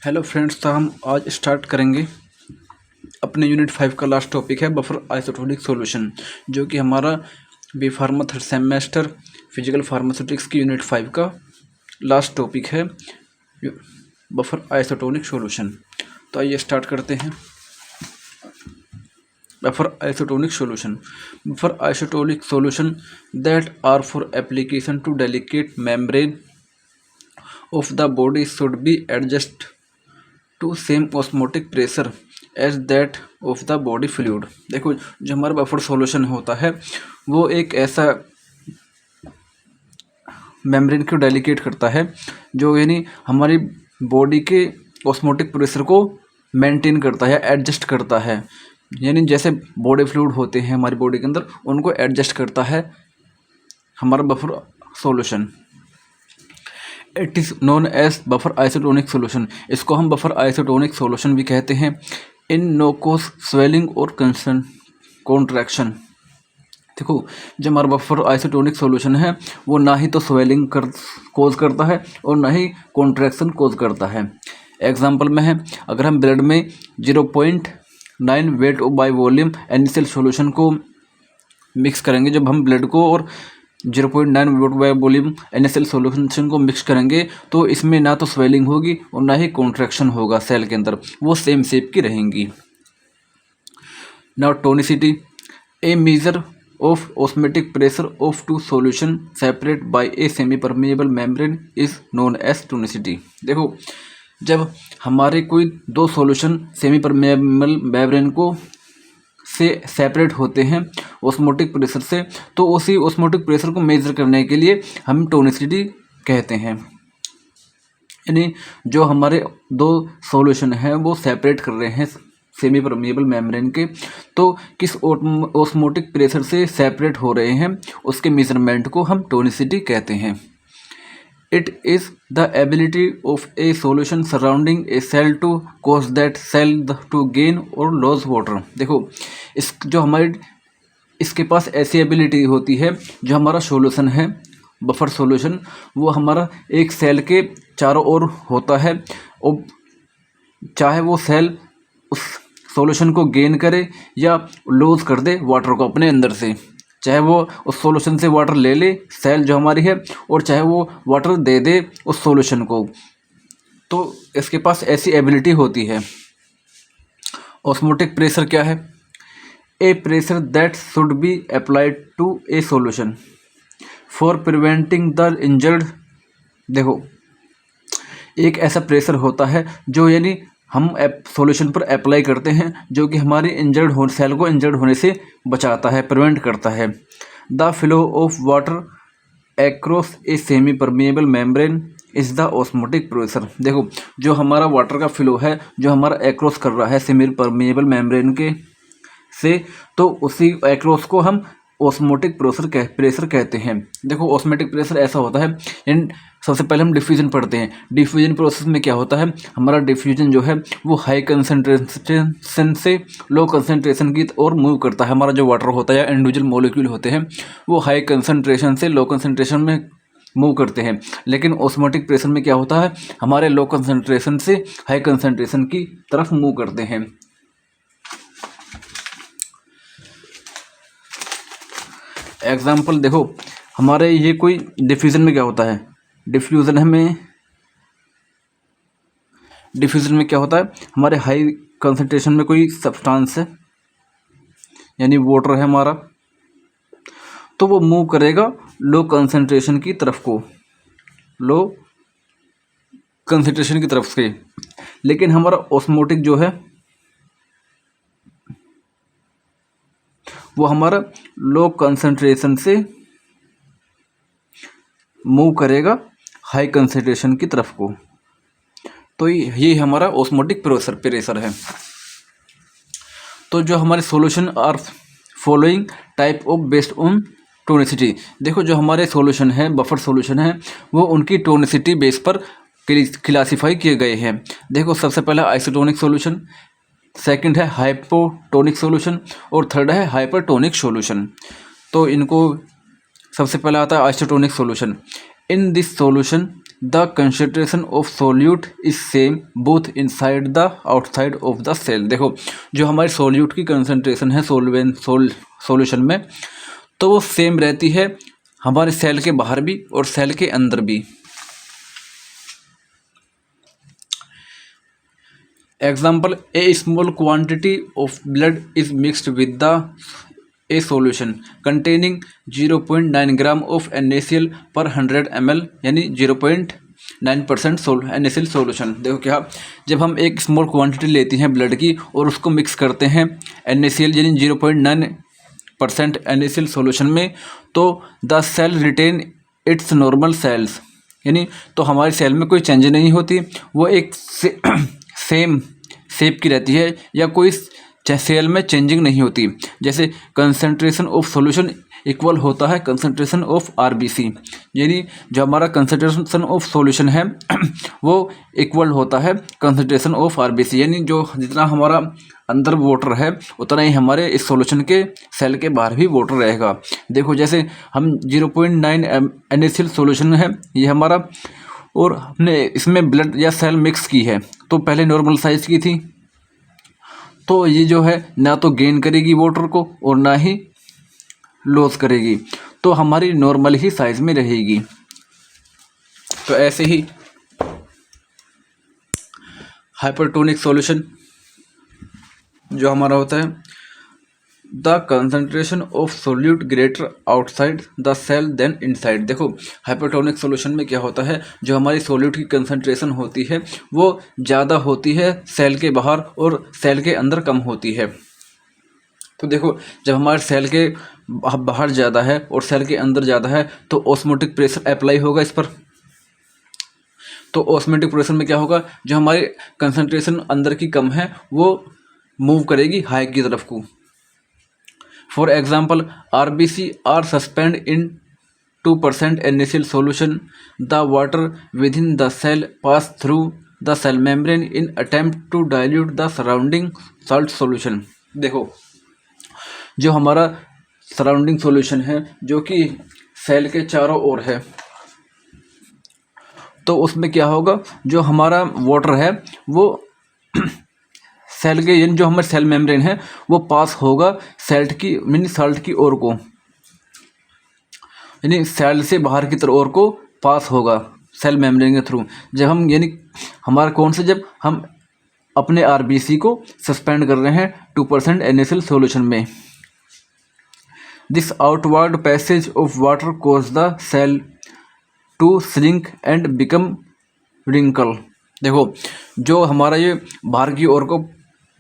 Hello friends, तो हम आज स्टार्ट करेंगे अपने यूनिट 5 का लास्ट टॉपिक है बफर आइसोटोनिक सॉल्यूशन, जो कि हमारा B pharma third semester physical pharmaceutics की यूनिट 5 का लास्ट टॉपिक है बफर आइसोटोनिक सॉल्यूशन। तो आइए स्टार्ट करते हैं। Buffer isotonic solution that are for application to delicate membrane of the body should be adjust to same osmotic pressure as that of the body fluid। देखो, जो हमारा buffer solution होता है वो एक ऐसा मेम्ब्रेन को डेलिकेट करता है जो यानी हमारी बॉडी के ऑस्मोटिक प्रेशर को मेंटेन करता है, एडजस्ट करता है। यानी जैसे बॉडी फ्लूइड होते हैं हमारी बॉडी के अंदर, उनको एडजस्ट करता है हमारा buffer solution. It is known as buffer isotonic solution. इसको हम बफर आइसोटोनिक सोल्यूशन भी कहते हैं। इन नो कोस स्वेलिंग और कॉन्ट्रैक्शन। देखो, जो हमारा बफर आइसोटोनिक सोल्यूशन है वो ना ही तो स्वेलिंग कोज करता है और ना ही कॉन्ट्रैक्शन कोज करता है। एग्जाम्पल में है, अगर हम ब्लड में 0.9 weight by volume NaCl solution को मिक्स करेंगे, जब हम ब्लड को और 0.9 weight by volume NaCl solution को मिक्स करेंगे तो इसमें ना तो स्वेलिंग होगी और ना ही कॉन्ट्रैक्शन होगा सेल के अंदर, वो सेम शेप की रहेंगी। Now tonicity, a measure of osmotic pressure of two solution separate by a semi permeable membrane is known as tonicity. देखो, जब हमारे कोई दो सॉल्यूशन सेमी परमेएबल मेम्ब्रेन को से सेपरेट होते हैं ऑस्मोटिक प्रेशर से, तो उसी ऑस्मोटिक प्रेशर को मेजर करने के लिए हम टोनिसिटी कहते हैं। यानी जो हमारे दो सॉल्यूशन हैं वो सेपरेट कर रहे हैं सेमी परमेएबल मेम्ब्रेन के, तो किस ऑस्मोटिक प्रेशर से सेपरेट हो रहे हैं उसके मेजरमेंट को हम टोनिसिटी कहते हैं। It is the ability of a solution surrounding a cell to cause that cell to gain or lose water। देखो, इसके पास ऐसी एबिलिटी होती है, जो हमारा सॉल्यूशन है बफर सॉल्यूशन, वो हमारा एक सेल के चारों ओर होता है और चाहे वो सेल उस सॉल्यूशन को गेन करे या लूज कर दे वाटर को अपने अंदर से, चाहे वो उस सॉल्यूशन से वाटर ले ले सेल जो हमारी है, और चाहे वो वाटर दे दे उस सॉल्यूशन को, तो इसके पास ऐसी एबिलिटी होती है। ऑस्मोटिक प्रेशर क्या है? A pressure that should be applied to a solution for preventing the injured. देखो, एक ऐसा प्रेशर होता है जो यानी हम सॉल्यूशन पर अप्लाई करते हैं, जो कि हमारी सेल को इंजर्ड होने से बचाता है, प्रिवेंट करता है। The flow of water across A semi permeable membrane is the osmotic pressure. देखो, जो हमारा वाटर का फ्लो है, जो हमारा एक्रॉस कर रहा है सेमी परमेएबल मेम्ब्रेन के से, तो उसी एक्रॉस को हम ऑस्मोटिक प्रेशर कहते हैं। देखो, ऑस्मोटिक प्रेशर ऐसा होता है, इन सबसे पहले हम डिफ्यूजन पढ़ते हैं। डिफ्यूजन प्रोसेस में क्या होता है, हमारा डिफ्यूजन जो है वो हाई कंसनट्रेशन से लो कंसनट्रेशन की ओर मूव करता है। हमारा जो वाटर होता है या इंडिविजुअल मॉलिक्यूल होते हैं वो हाई कंसनट्रेशन से लो कंसनट्रेशन में मूव करते हैं, लेकिन ऑस्मोटिक प्रेशर में क्या होता है, हमारे लो कंसनट्रेशन से हाई कंसनट्रेशन की तरफ मूव करते हैं। एग्जाम्पल देखो, हमारे ये कोई डिफ्यूज़न में क्या होता है, डिफ्यूज़न में क्या होता है, हमारे हाई कंसंट्रेशन में कोई सब्सटेंस है यानी वाटर है हमारा, तो वो मूव करेगा लो कंसंट्रेशन की तरफ को, लो कंसंट्रेशन की तरफ से। लेकिन हमारा ऑस्मोटिक जो है वो हमारा लो कंसंट्रेशन से मूव करेगा हाई कंसंट्रेशन की तरफ को, तो ये हमारा ऑस्मोटिक प्रेशर है। तो जो हमारे solution are following type of based on tonicity. देखो, जो हमारे सॉल्यूशन है बफर सॉल्यूशन है वो उनकी टोनिसिटी बेस पर क्लासीफाई किए गए हैं। देखो, सबसे पहला आइसोटोनिक सॉल्यूशन, सेकंड है हाइपोटोनिक सॉल्यूशन और थर्ड है हाइपरटोनिक सॉल्यूशन। तो इनको सबसे पहला आता है isotonic solution. In this solution the concentration of solute is same both inside the outside of the cell. देखो जो हमारी सोल्यूट की कंसंट्रेशन है सॉल्यूशन में, तो वो सेम रहती है हमारे सेल के बाहर भी और सेल के अंदर भी। Example, A small quantity of blood is mixed with the A solution containing 0.9 gram of NaCl पर 100 ml, यानी 0.9% NaCl सॉल्यूशन। देखो क्या, जब हम एक स्मॉल क्वांटिटी लेती हैं ब्लड की और उसको मिक्स करते हैं NaCl यानी 0.9% NaCl सॉल्यूशन में, तो the cell retain its normal cells, यानी तो हमारे सेल में कोई चेंज नहीं होती, वो एक सेम शेप की रहती है या कोई सेल में चेंजिंग नहीं होती। जैसे कंसंट्रेशन ऑफ सॉल्यूशन इक्वल होता है कंसंट्रेशन ऑफ RBC, यानी जो हमारा कंसंट्रेशन ऑफ सॉल्यूशन है वो इक्वल होता है कंसंट्रेशन ऑफ RBC, यानी जो जितना हमारा अंदर वाटर है उतना ही हमारे इस सॉल्यूशन के सेल के बाहर भी वाटर रहेगा। देखो जैसे हम 0.9 NaCl सॉल्यूशन है ये हमारा, और हमने इसमें ब्लड या सेल मिक्स की है, तो पहले नॉर्मल साइज़ की थी, तो ये जो है ना तो गेन करेगी वाटर को और ना ही लॉस करेगी, तो हमारी नॉर्मल ही साइज में रहेगी। तो ऐसे ही हाइपरटोनिक सॉल्यूशन जो हमारा होता है, the concentration of solute greater outside the cell than inside. देखो हाइपरटोनिक सॉल्यूशन में क्या होता है, जो हमारी सोल्यूट की कंसंट्रेशन होती है वो ज़्यादा होती है सेल के बाहर और सेल के अंदर कम होती है। तो देखो जब हमारे सेल के बाहर ज़्यादा है और सेल के अंदर ज़्यादा है तो ऑस्मोटिक प्रेशर अप्लाई होगा इस पर। तो ऑस्मोटिक प्रेशर में क्या होगा, जो हमारी कंसंट्रेशन अंदर की कम है वो मूव करेगी हाई की तरफ को। For example, RBC are suspended in 2% NaCl solution. The water within the cell pass through the cell membrane in attempt to dilute the surrounding salt solution। देखो जो हमारा सराउंडिंग सॉल्यूशन है जो कि सेल के चारों ओर है, तो उसमें क्या होगा, जो हमारा वाटर है वो सेल के यानी जो हमारे सेल मेम्ब्रेन है वो पास होगा सेल्ट की मीन साल्ट की ओर को, यानी सेल से बाहर की तरफ ओर को पास होगा सेल मेम्ब्रेन के थ्रू। जब हम यानी हमारा कौन से, जब हम अपने RBC को सस्पेंड कर रहे हैं 2% NaCl सॉल्यूशन में। This outward passage of water cause the cell to shrink and become wrinkle. देखो जो हमारा ये बाहर की ओर को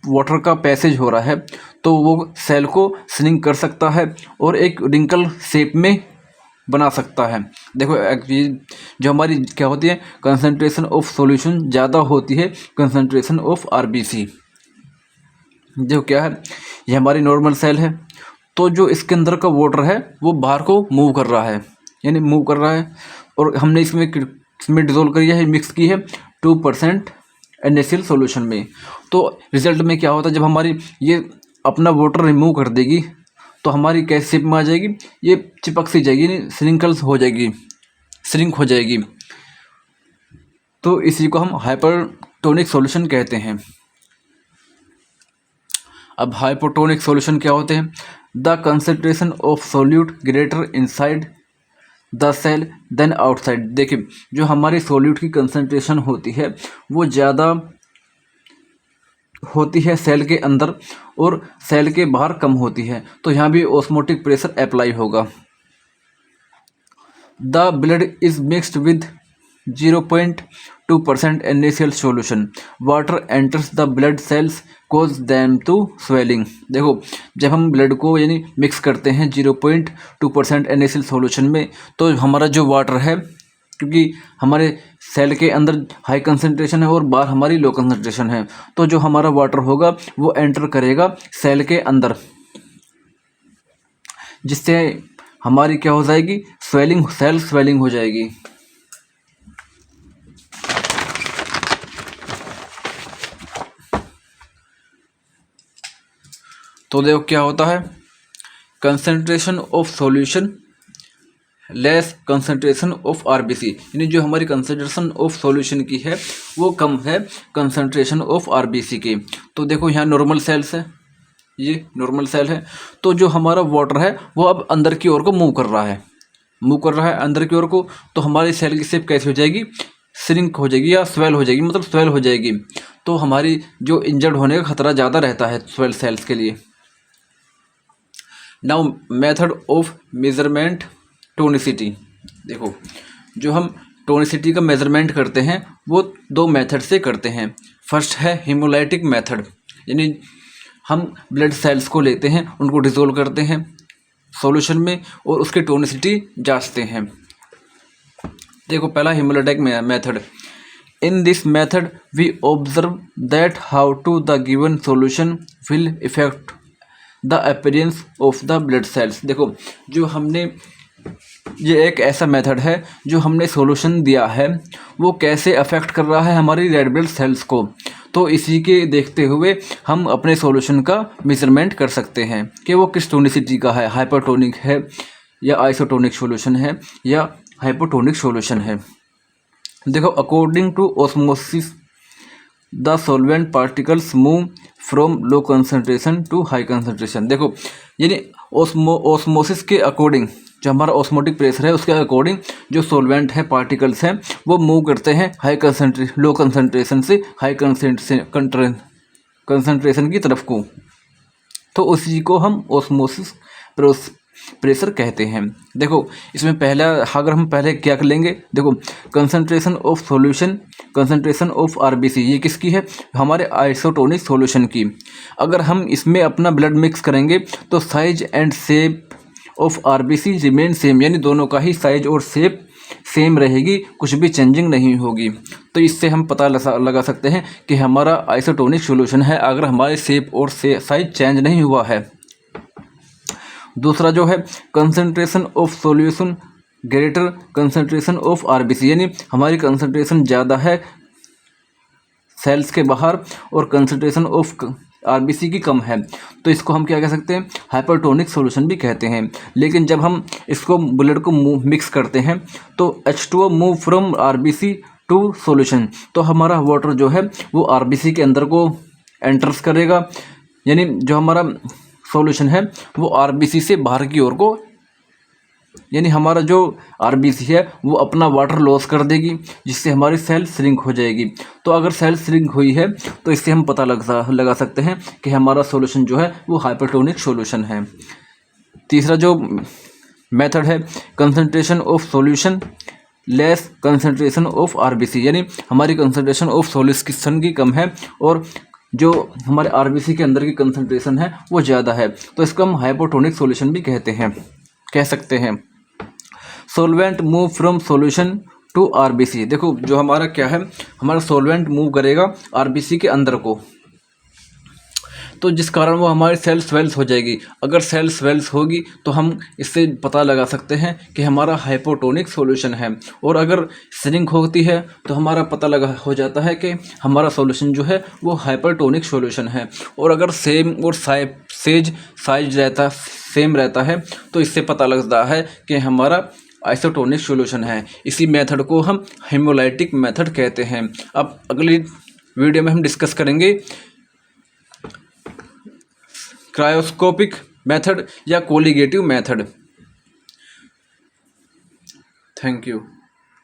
वाटर का पैसेज हो रहा है तो वो सेल को श्रिंक कर सकता है और एक रिंकल शेप में बना सकता है। देखो जो हमारी क्या होती है, कंसंट्रेशन ऑफ सॉल्यूशन ज़्यादा होती है कंसंट्रेशन ऑफ RBC। जो क्या है, ये हमारी नॉर्मल सेल है, तो जो इसके अंदर का वाटर है वो बाहर को मूव कर रहा है, यानी मूव कर रहा है, और हमने इसमें डिज़ोल्व करी है, मिक्स की है 2% NaCl सॉल्यूशन में। तो रिजल्ट में क्या होता है, जब हमारी ये अपना वाटर रिमूव कर देगी तो हमारी कैसे शेप में आ जाएगी, ये चिपक सी जाएगी, यानी श्रिंकल्स हो जाएगी, श्रिंक हो जाएगी। तो इसी को हम हाइपरटोनिक सॉल्यूशन कहते हैं। अब हाइपोटोनिक सॉल्यूशन क्या होते हैं, the concentration of solute greater inside the cell than outside. देखिए जो हमारी सोल्यूट की कंसंट्रेशन होती है वो ज़्यादा होती है सेल के अंदर और सेल के बाहर कम होती है, तो यहाँ भी ऑस्मोटिक प्रेशर अप्लाई होगा। The blood is mixed with 0.2% NaCl solution. Water enters the blood cells, cause them to swelling। देखो जब हम ब्लड को यानी मिक्स करते हैं 0.2% NaCl सॉल्यूशन में, तो हमारा जो वाटर है, क्योंकि हमारे सेल के अंदर हाई कंसंट्रेशन है और बाहर हमारी लो कंसंट्रेशन है, तो जो हमारा वाटर होगा वो एंटर करेगा सेल के अंदर, जिससे हमारी क्या हो जाएगी, स्वेलिंग, सेल स्वेलिंग हो जाएगी। तो देखो क्या होता है, concentration of solution less concentration of RBC, यानी जो हमारी कंसंट्रेशन ऑफ सॉल्यूशन की है वो कम है कंसंट्रेशन ऑफ आरबीसी की। तो देखो यहाँ नॉर्मल सेल्स है, ये नॉर्मल सेल है, तो जो हमारा वाटर है वो अब अंदर की ओर को मूव कर रहा है, अंदर की ओर को, तो हमारी सेल की शेप कैसी हो जाएगी, श्रिंक हो जाएगी या स्वेल हो जाएगी, मतलब स्वेल हो जाएगी। तो हमारी जो इंजर्ड होने का खतरा ज़्यादा रहता है स्वेल सेल्स के लिए। Now method of measurement tonicity, देखो जो हम टोनिसिटी का मेजरमेंट करते हैं वो दो मेथड से करते हैं। फर्स्ट है हीमोलाइटिक मेथड, यानी हम ब्लड सेल्स को लेते हैं, उनको डिसोल्व करते हैं सॉल्यूशन में और उसकी टोनिसिटी जांचते हैं। देखो पहला hemolytic method, in this method we observe that how to the given solution will affect the appearance of the blood cells. देखो जो हमने, ये एक ऐसा मेथड है जो हमने सॉल्यूशन दिया है वो कैसे अफेक्ट कर रहा है हमारी रेड ब्लड सेल्स को, तो इसी के देखते हुए हम अपने सॉल्यूशन का मेजरमेंट कर सकते हैं कि वो किस टोनिसिटी का है, हाइपरटोनिक है या आइसोटोनिक सॉल्यूशन है या हाइपोटोनिक सॉल्यूशन है। देखो according to osmosis the solvent particles move from low concentration to high concentration. देखो यानी ऑस्मोसिस के अकॉर्डिंग, जो हमारा ऑस्मोटिक प्रेशर है उसके अकॉर्डिंग जो सॉल्वेंट है पार्टिकल्स हैं वो मूव करते हैं लो कंसंट्रेशन से हाई कंसंट्रेशन की तरफ को, तो उसी को हम ऑस्मोसिस प्रेशर कहते हैं। देखो इसमें पहला, अगर हम पहले क्या कर लेंगे, देखो concentration of solution, concentration of RBC, ये किसकी है, हमारे आइसोटोनिक सॉल्यूशन की। अगर हम इसमें अपना ब्लड मिक्स करेंगे तो size and shape of RBC remain same, यानी दोनों का ही साइज और शेप सेम रहेगी, कुछ भी चेंजिंग नहीं होगी। तो इससे हम पता लगा सकते हैं कि हमारा आइसोटोनिक सॉल्यूशन है अगर हमारे शेप और साइज चेंज नहीं हुआ है। दूसरा जो है concentration of solution greater concentration of RBC, यानी हमारी कंसंट्रेशन ज़्यादा है सेल्स के बाहर और कंसंट्रेशन ऑफ आरबीसी की कम है, तो इसको हम क्या कह सकते हैं, हाइपरटोनिक सॉल्यूशन भी कहते हैं। लेकिन जब हम इसको ब्लड को मिक्स करते हैं तो H2O move from RBC to solution, तो हमारा वाटर जो है वो आरबीसी के अंदर को एंटर्स करेगा, यानी जो हमारा सॉल्यूशन है वो आरबीसी से बाहर की ओर को, यानी हमारा जो आरबीसी है वो अपना वाटर लॉस कर देगी जिससे हमारी सेल श्रिंक हो जाएगी। तो अगर सेल श्रिंक हुई है तो इससे हम पता लगा सकते हैं कि हमारा सॉल्यूशन जो है वो हाइपरटोनिक सॉल्यूशन है। तीसरा जो मेथड है concentration of solution less concentration of RBC, यानी हमारी कंसंट्रेशन ऑफ सॉल्यूशन की कम है और जो हमारे आरबीसी के अंदर की कंसंट्रेशन है वो ज़्यादा है, तो इसको हम हाइपोटोनिक सॉल्यूशन भी कह सकते हैं। Solvent move from solution to RBC, देखो जो हमारा क्या है, हमारा सॉल्वेंट मूव करेगा आरबीसी के अंदर को, तो जिस कारण वो हमारी सेल स्वेल्स हो जाएगी। अगर सेल स्वेल्स होगी तो हम इससे पता लगा सकते हैं कि हमारा हाइपोटोनिक सॉल्यूशन है, और अगर श्रिंक होती है तो हमारा पता हो जाता है कि हमारा सॉल्यूशन जो है वो हाइपरटोनिक सॉल्यूशन है। और अगर सेम और साइज सेम रहता है तो इससे पता लगता है कि हमारा आइसोटोनिक सॉल्यूशन है। इसी मेथड को हम हेमोलाइटिक मेथड कहते हैं। अब अगली वीडियो में हम डिस्कस करेंगे क्रायोस्कोपिक मेथड या कोलिगेटिव मेथड। Thank you.